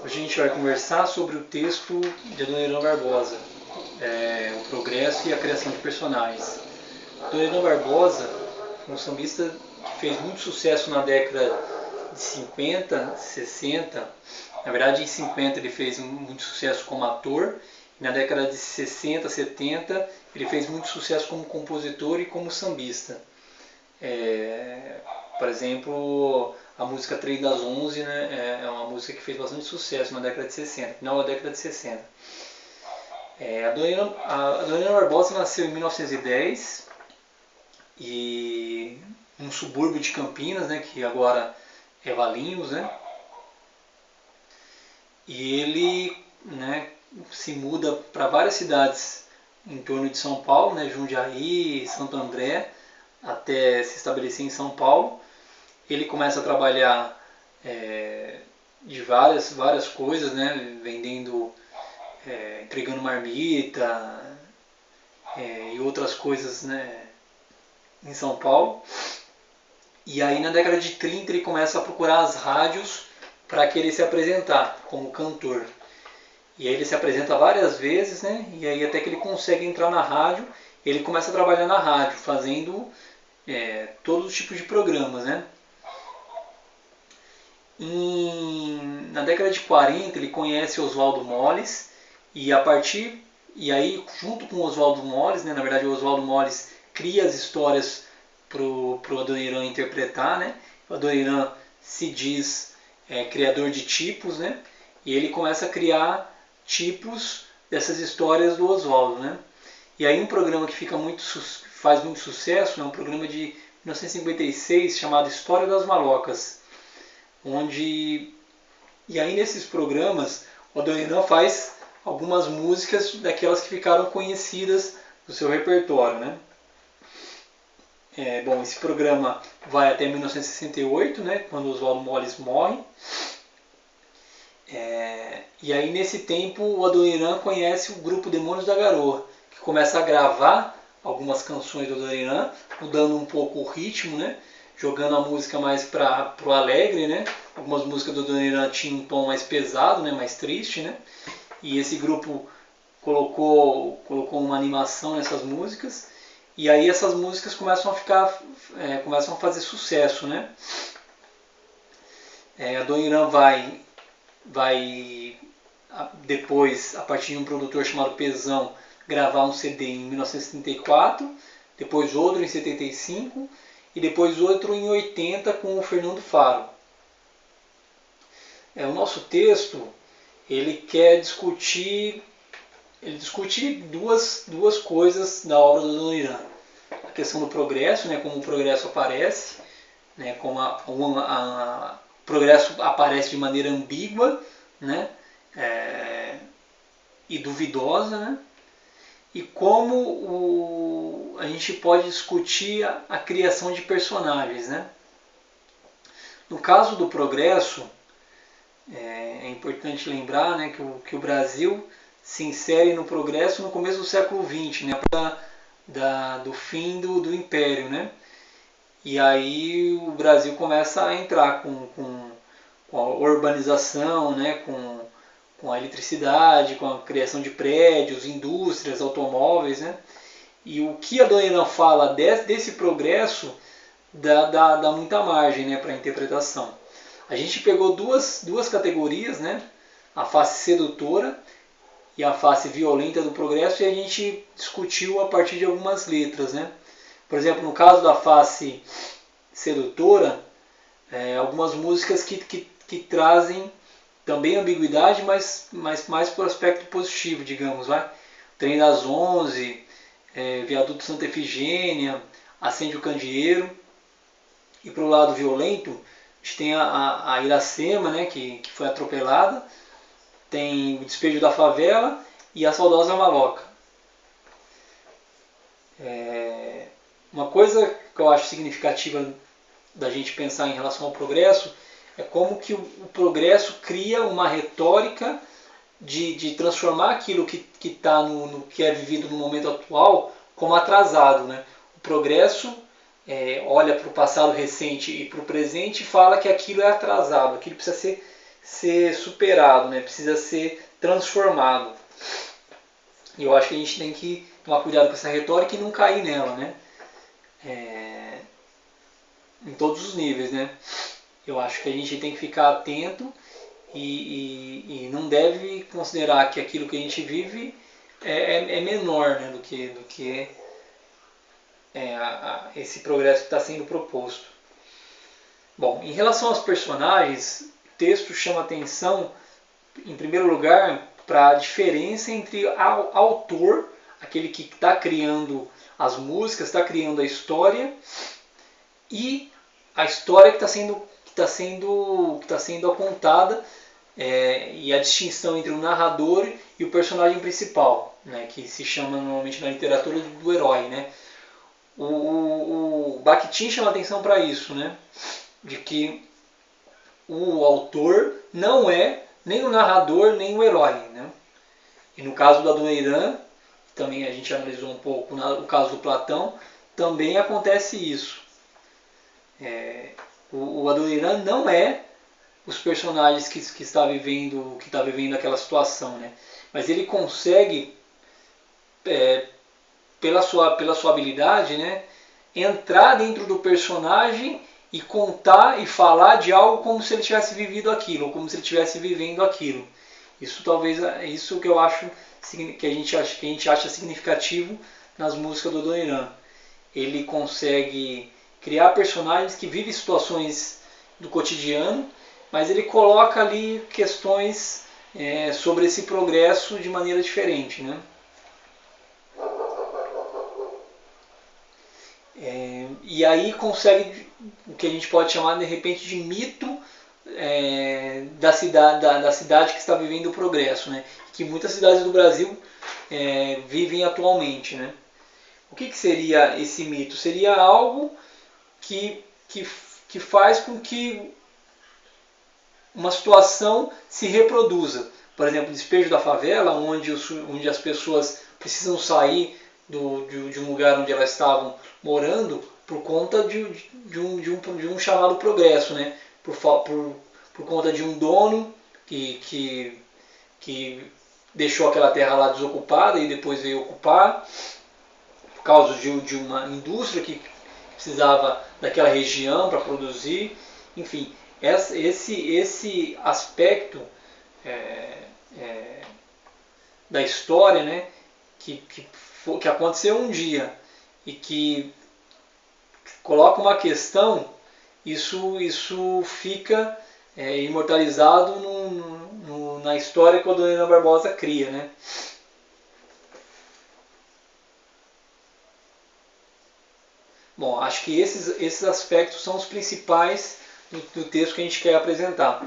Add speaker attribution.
Speaker 1: Hoje a gente vai conversar sobre o texto de Adoniran Barbosa, o progresso e a criação de personagens. Adoniran Barbosa foi um sambista que fez muito sucesso na década de 50, 60. Na verdade, em 50 ele fez muito sucesso como ator, e na década de 60, 70 ele fez muito sucesso como compositor e como sambista. Por exemplo, a música Trem das 11, né, é uma música que fez bastante sucesso na década de 60, final da década de 60. A Adoniran Barbosa nasceu em 1910 e num subúrbio de Campinas, né, que agora é Valinhos, né? E ele, né, se muda para várias cidades em torno de São Paulo, né, Jundiaí, Santo André, até se estabelecer em São Paulo. Ele começa a trabalhar de várias coisas, né, vendendo, entregando marmita e outras coisas, né, em São Paulo. E aí na década de 30 ele começa a procurar as rádios para querer se apresentar como cantor. E aí ele se apresenta várias vezes, né? E aí até que ele consegue entrar na rádio, ele começa a trabalhar na rádio, fazendo todos os tipos de programas, né? Na década de 40 ele conhece Oswaldo Molles e aí junto com Oswaldo Molles, né? Na verdade o Oswaldo Molles cria as histórias pro Adoniran interpretar, né? O Adoniran se diz criador de tipos, né? E ele começa a criar tipos dessas histórias do Oswaldo, né? E aí um programa que faz muito sucesso é um programa de 1956 chamado História das Malocas, e aí nesses programas o Adoniran faz algumas músicas daquelas que ficaram conhecidas do seu repertório, né? Bom, esse programa vai até 1968, né, quando Oswaldo Molles morre. E aí nesse tempo o Adoniran conhece o grupo Demônios da Garoa, que começa a gravar algumas canções do Adoniran, mudando um pouco o ritmo, né, jogando a música mais para o alegre, né. Algumas músicas do Adoniran tinham um tom mais pesado, né, mais triste, né. E esse grupo colocou uma animação nessas músicas. E aí essas músicas começam a fazer sucesso, né? Adoniran vai depois, a partir de um produtor chamado Pezão, gravar um CD em 1974, depois outro em 75 e depois outro em 80 com o Fernando Faro. O nosso texto ele discute duas coisas da obra do Adoniran. A questão do progresso, né, como o progresso aparece, né, como o progresso aparece de maneira ambígua, né, e duvidosa, né, e como a gente pode discutir a criação de personagens, né. No caso do progresso, é importante lembrar, né, que o Brasil se insere no progresso no começo do século XX, né, do fim do Império, né? E aí o Brasil começa a entrar com a urbanização, né, com a eletricidade, com a criação de prédios, indústrias, automóveis, né? E o que a Adoniran fala desse progresso dá muita margem, né, para a interpretação. A gente pegou duas categorias, né? A face sedutora e a face violenta do progresso, e a gente discutiu a partir de algumas letras, né? Por exemplo, no caso da face sedutora, algumas músicas que trazem também ambiguidade, mas mais para o aspecto positivo, digamos, vai? Trem das 11, Viaduto Santa Efigênia, Acende o Candeeiro. E para o lado violento, a gente tem a Iracema, né, que foi atropelada, tem o Despejo da Favela e a Saudosa Maloca. Uma coisa que eu acho significativa da gente pensar em relação ao progresso é como que o progresso cria uma retórica de transformar aquilo que está no que é vivido no momento atual como atrasado, né? O progresso olha para o passado recente e para o presente e fala que aquilo é atrasado, aquilo precisa ser superado, né? Precisa ser transformado. E eu acho que a gente tem que tomar cuidado com essa retórica e não cair nela, né? Em todos os níveis, né? Eu acho que a gente tem que ficar atento e não deve considerar que aquilo que a gente vive é menor, né, do que esse progresso que está sendo proposto. Bom, em relação aos personagens, o texto chama atenção, em primeiro lugar, para a diferença entre o autor, aquele que está criando as músicas, está criando a história, e a história que está sendo contada, e a distinção entre o narrador e o personagem principal, né, que se chama normalmente na literatura do herói, né. O Bakhtin chama atenção para isso, né, de que o autor não é nem o narrador nem o herói, né. E no caso do Adoniran, também a gente analisou um pouco o caso do Platão, também acontece isso. O Adoniran não é os personagens que está vivendo aquela situação, né? Mas ele consegue, pela sua habilidade, né, entrar dentro do personagem e contar e falar de algo como se ele tivesse vivido aquilo, ou como se ele estivesse vivendo aquilo. Isso talvez isso que eu acho que a gente acha significativo nas músicas do Adoniran. Ele consegue criar personagens que vivem situações do cotidiano, mas ele coloca ali questões sobre esse progresso de maneira diferente, né? E aí consegue o que a gente pode chamar de repente de mito da cidade que está vivendo o progresso, né? Que muitas cidades do Brasil vivem atualmente, né? O que seria esse mito? Seria algo que faz com que uma situação se reproduza. Por exemplo, o despejo da favela, onde as pessoas precisam sair de um lugar onde elas estavam morando por conta de um chamado progresso, né? Por conta de um dono que deixou aquela terra lá desocupada e depois veio ocupar, por causa de uma indústria que precisava daquela região para produzir. Enfim, esse aspecto da história, né, que aconteceu um dia e que coloca uma questão, isso fica imortalizado na história que o Adoniran Barbosa cria, né? Bom, acho que esses aspectos são os principais do texto que a gente quer apresentar.